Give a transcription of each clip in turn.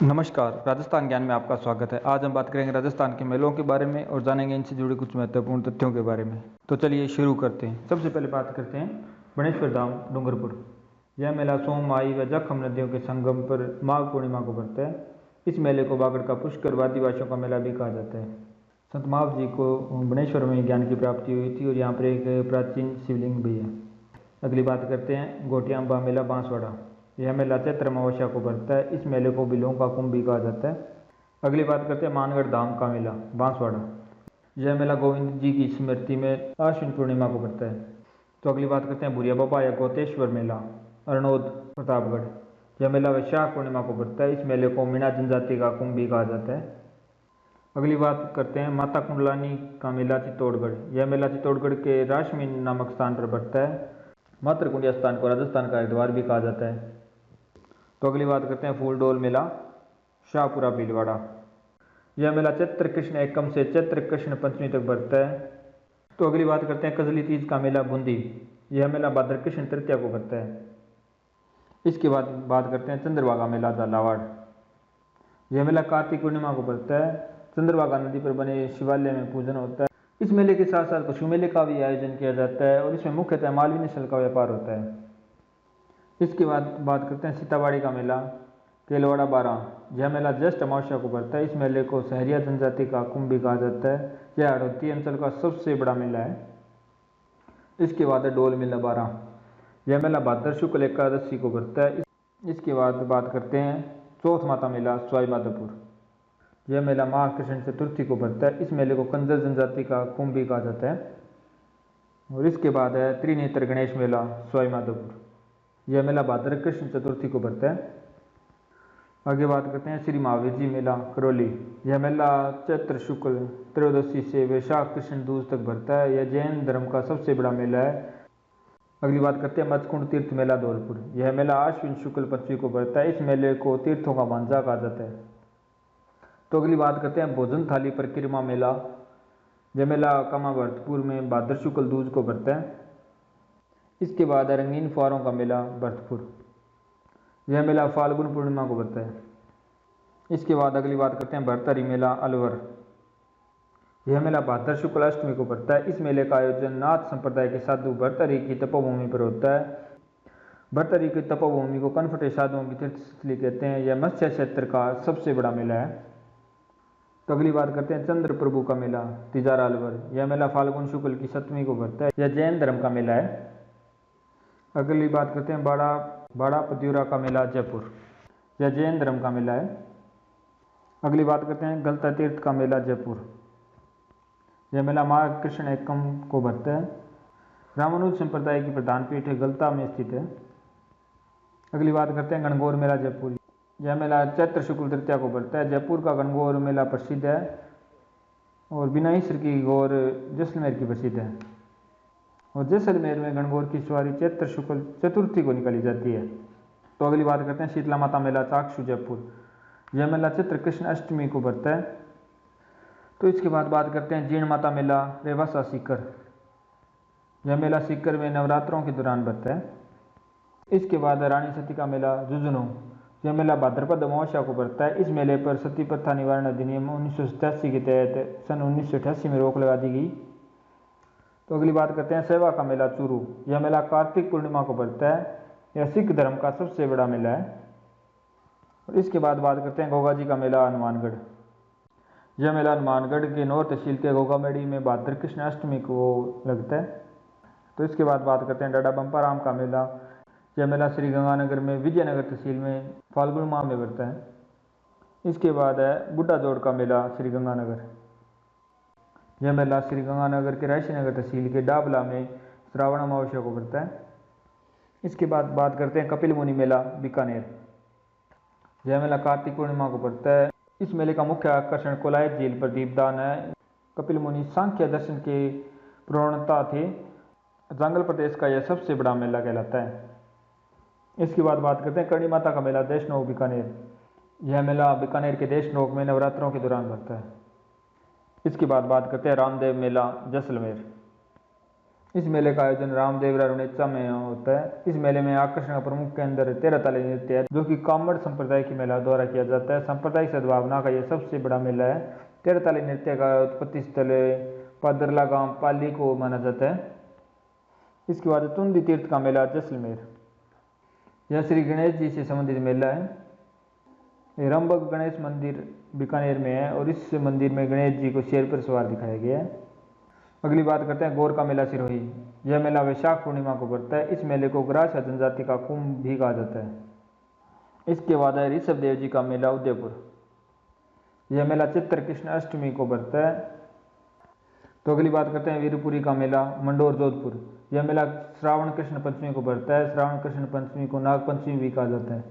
नमस्कार, राजस्थान ज्ञान में आपका स्वागत है। आज हम बात करेंगे राजस्थान के मेलों के बारे में और जानेंगे इनसे जुड़े कुछ महत्वपूर्ण तथ्यों के बारे में। तो चलिए शुरू करते हैं। सबसे पहले बात करते हैं बनेश्वर धाम डूंगरपुर। यह मेला सोम, माई व जखम नदियों के संगम पर माघ पूर्णिमा को पड़ता है। इस मेले को बागड़ का पुष्कर वादिवासियों का मेला भी कहा जाता है। संत माव जी को बनेश्वर में ज्ञान की प्राप्ति हुई थी और यहाँ पर एक प्राचीन शिवलिंग भी है। अगली बात करते हैं गोटियांबा मेला बांसवाड़ा। यह मेला चैत्र अमावस्या को पड़ता है। इस मेले को बिलों का कुंभ भी कहा जाता है। अगली बात करते हैं मानगढ़ धाम का मेला बांसवाड़ा। यह मेला गोविंद जी की स्मृति में आश्विन पूर्णिमा को पड़ता है। तो अगली बात करते हैं भुरिया बाबा या गोतेश्वर मेला अरनोद प्रतापगढ़। यह मेला वैशाख पूर्णिमा को पड़ता है। इस मेले को मीणा जनजाति का कुंभ भी कहा जाता है। अगली बात करते हैं माता कुंडलानी का मेला चित्तौड़गढ़। यह मेला चित्तौड़गढ़ के राशमीन नामक स्थान पर पड़ता है। मातृकुंडिया स्थान को राजस्थान का हरिद्वार भी कहा जाता है। तो अगली बात करते हैं फूलडोल मेला शाहपुरा भीलवाड़ा। यह मेला चैत्र कृष्ण एकम से चैत्र कृष्ण पंचमी तक बढ़ता है। तो अगली बात करते हैं कजली तीज का मेला बूंदी। यह मेला भाद्र कृष्ण तृतीया को बढ़ता है। इसके बाद बात करते हैं चंद्रभागा मेला झालावाड़। यह मेला कार्तिक पूर्णिमा को बढ़ता है। चंद्रभागा नदी पर बने शिवालय में पूजन होता है। इस मेले के साथ साथ पशु मेले का भी आयोजन किया जाता है और इसमें मुख्यतः मालवी नस्ल का व्यापार होता है। इसके बाद बात करते हैं सीताबाड़ी का मेला केलवाड़ा 12। यह मेला ज्येष्ठ अमावस्या को पड़ता है। इस मेले को सहरिया जनजाति का कुंभ भी कहा जाता है। यह हड़ौती अंचल का सबसे बड़ा मेला है। इसके बाद है डोल मेला 12। यह मेला भाद्र शुक्ल एकादशी को पड़ता है। इसके बाद बात करते हैं चौथ माता मेला सवाई माधोपुर। यह मेला माघ कृष्ण चतुर्थी को पड़ता है। इस मेले को कंजर जनजाति का कुंभ भी कहा जाता है। और इसके बाद है त्रिनेत्र गणेश मेला सवाई माधोपुर। यह मेला भाद्र कृष्ण चतुर्थी को पड़ता है। आगे बात करते हैं श्री महावीर जी मेला करौली। यह मेला चैत्र शुक्ल त्रयोदशी से वैशाख कृष्ण दूज तक बढ़ता है। यह जैन धर्म का सबसे बड़ा मेला है। अगली बात करते हैं मचकुंड तीर्थ मेला धौलपुर। यह मेला आश्विन शुक्ल पंचमी को बढ़ता है। इस मेले को तीर्थों का भांजा कहा जाता है। तो अगली बात करते हैं भोजन थाली परिक्रमा मेला। यह मेला कामा भरतपुर में भाद्र शुक्ल दूज को बढ़ता है। इसके बाद रंगीन फुहारों का मेला भरतपुर। यह मेला फाल्गुन पूर्णिमा को बढ़ता है। इसके बाद अगली बात करते हैं भरतहरि मेला अलवर। यह मेला भाद्र शुक्ल अष्टमी को पड़ता है। इस मेले का आयोजन नाथ संप्रदाय के साधु भरतहरि की तपोभूमि पर होता है। भरतहरि की तपोभूमि को कनफटे साधुओं की तीर्थस्थली कहते हैं। यह मत्स्य क्षेत्र का सबसे बड़ा मेला है। तो अगली बात करते हैं चंद्र प्रभु का मेला तिजारा अलवर। यह मेला फाल्गुन शुक्ल की सप्तमी को बढ़ता है। यह जैन धर्म का मेला है। अगली बात करते हैं बाड़ा पद्यूरा का मेला जयपुर। यह जैन धर्म का मेला है। अगली बात करते हैं गलता तीर्थ का मेला जयपुर। यह मेला माघ कृष्ण एकम को बढ़ता है। रामानुज संप्रदाय की प्रधान पीठ गलता में स्थित है। अगली बात करते हैं गणगौर मेला जयपुर। यह मेला चैत्र शुक्ल तृतीया को बढ़ता है। जयपुर का गणगौर मेला प्रसिद्ध है और बिनाईसर की गौर जैसलमेर की प्रसिद्ध है। और जैसलमेर में गणगौर की सवारी चैत्र शुक्ल चतुर्थी को निकाली जाती है। तो अगली बात करते हैं शीतला माता मेला चाक्षु जयपुर। यह मेला चैत्र कृष्ण अष्टमी को बढ़ता है। तो इसके बाद बात करते हैं जीर्ण माता मेला रेवासा सीकर। यह मेला सीकर में नवरात्रों के दौरान बढ़ता है। इसके बाद रानी सती का मेला झुंझुनू। यह मेला भाद्रपद अमावस्या को बढ़ता है। इस मेले पर सती प्रथा निवारण अधिनियम 1987 के तहत सन 1988 में रोक लगा दी गई। तो अगली बात करते हैं सेवा का मेला चूरू। यह मेला कार्तिक पूर्णिमा को बढ़ता है। यह सिख धर्म का सबसे बड़ा मेला है। और इसके बाद बात करते हैं गोगा जी का मेला हनुमानगढ़। यह मेला हनुमानगढ़ के नौर तहसील के गोगामेड़ी में भाद्र कृष्ण अष्टमी को लगता है। तो इसके बाद बात करते हैं डाडा बम्पाराम का मेला। यह मेला श्री गंगानगर में विजयनगर तहसील में फाल्गुन माह में बढ़ता है। इसके बाद है बुड्ढा जोड़ का मेला श्री गंगानगर। यह मेला श्री गंगानगर के रायसीनगर तहसील के डाबला में श्रावण अमावस्या को बढ़ता है। इसके बाद बात करते हैं कपिल मुनि मेला बीकानेर। यह मेला कार्तिक पूर्णिमा को पड़ता है। इस मेले का मुख्य आकर्षण कोलायत झील पर दीपदान है। कपिल मुनि सांख्य दर्शन के प्रणेता थे। जंगल प्रदेश का यह सबसे बड़ा मेला कहलाता है। इसके बाद बात करते हैं करणी माता का मेला देशनोक बीकानेर। यह मेला बीकानेर के देशनोक में नवरात्रों के दौरान बढ़ता है। इसके बाद बात करते हैं रामदेव मेला जैसलमेर। इस मेले का आयोजन रामदेवरा रुणेचा में होता है। इस मेले में आकर्षण का प्रमुख केंद्र तेरहताली नृत्य है, जो कि कामड़ संप्रदाय की महिला द्वारा किया जाता है। सांप्रदायिक सद्भावना का यह सबसे बड़ा मेला है। तेरहताली नृत्य का उत्पत्ति स्थल पादरला गांव पाली को माना जाता है। इसके बाद तुंदी तीर्थ का मेला जैसलमेर, यह श्री गणेश जी से संबंधित मेला है। रंबक गणेश मंदिर बीकानेर में है और इस मंदिर में गणेश जी को शेर पर सवार दिखाया गया है। अगली बात करते हैं गौर का मेला सिरोही। यह मेला वैशाख पूर्णिमा को पड़ता है। इस मेले को ग्रास जनजाति का कुंभ भी कहा जाता है। इसके बाद है ऋषभ देव जी का मेला उदयपुर। यह मेला चित्र कृष्ण अष्टमी को पड़ता है। तो अगली बात करते हैं वीरपुरी का मेला मंडोर जोधपुर। यह मेला श्रावण कृष्ण पंचमी को पड़ता है। श्रावण कृष्ण पंचमी को नाग पंचमी भी कहा जाता है।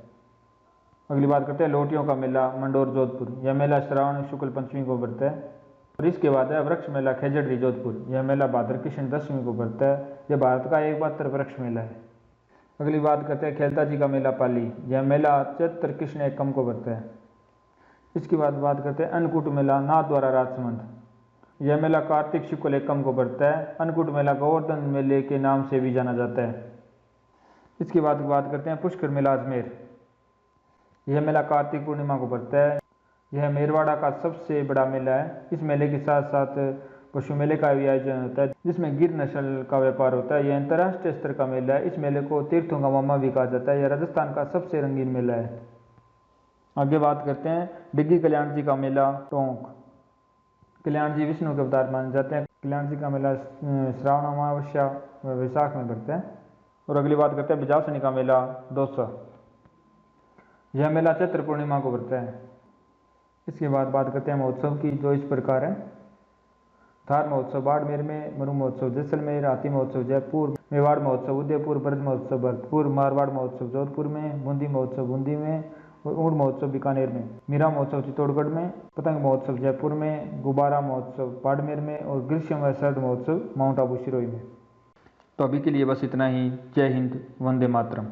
अगली बात करते हैं लोटियों का मेला मंडोर जोधपुर। यह मेला श्रावण शुक्ल पंचमी को पड़ता है। और इसके बाद है वृक्ष मेला खेजड़ी जोधपुर। यह मेला भाद्र कृष्ण दशमी को पड़ता है। यह भारत का एकमात्र वृक्ष मेला है। अगली बात करते हैं खेलता जी का मेला पाली। यह मेला चैत्र कृष्ण एकम को पड़ता है। इसके बाद बात करते हैं अन्नकूट मेला नाथद्वारा राजसमंद। यह मेला कार्तिक शुक्ल एकम को पड़ता है। अन्नकूट मेला गोवर्धन मेले के नाम से भी जाना जाता है। इसके बाद बात करते हैं पुष्कर मेला अजमेर। यह मेला कार्तिक पूर्णिमा को पड़ता है। यह मेरवाड़ा का सबसे बड़ा मेला है। इस मेले के साथ साथ पशु मेले का भी आयोजन होता है, जिसमें गिर नस्ल का व्यापार होता है। यह अंतर्राष्ट्रीय स्तर का मेला है। इस मेले को तीर्थों का मामा भी कहा जाता है। यह राजस्थान का सबसे रंगीन मेला है। आगे बात करते हैं डिग्गी कल्याण जी का मेला टोंक। कल्याण जी विष्णु के अवतार माने जाते हैं। कल्याण जी का मेला श्रावण अमावस्या व वैशाख में पड़ता है। और अगली बात करते हैं बिजासनी का मेला दौसा। यह मेला चैत्र पूर्णिमा को पड़ता है। इसके बाद बात करते हैं महोत्सव की, जो इस प्रकार है। थार महोत्सव बाड़मेर में, मरु महोत्सव जैसलमेर, हाथी महोत्सव जयपुर, मेवाड़ महोत्सव उदयपुर, ब्रज महोत्सव भरतपुर, मारवाड़ महोत्सव जोधपुर में, बूंदी महोत्सव बूंदी में और ऊँट महोत्सव बीकानेर में, मीरा महोत्सव चित्तौड़गढ़ में, पतंग महोत्सव जयपुर में, गुब्बारा महोत्सव बाड़मेर में और ग्रीष्म व शरद महोत्सव माउंट आबू सिरोही में। तो अभी के लिए बस इतना ही। जय हिंद, वंदे मातरम।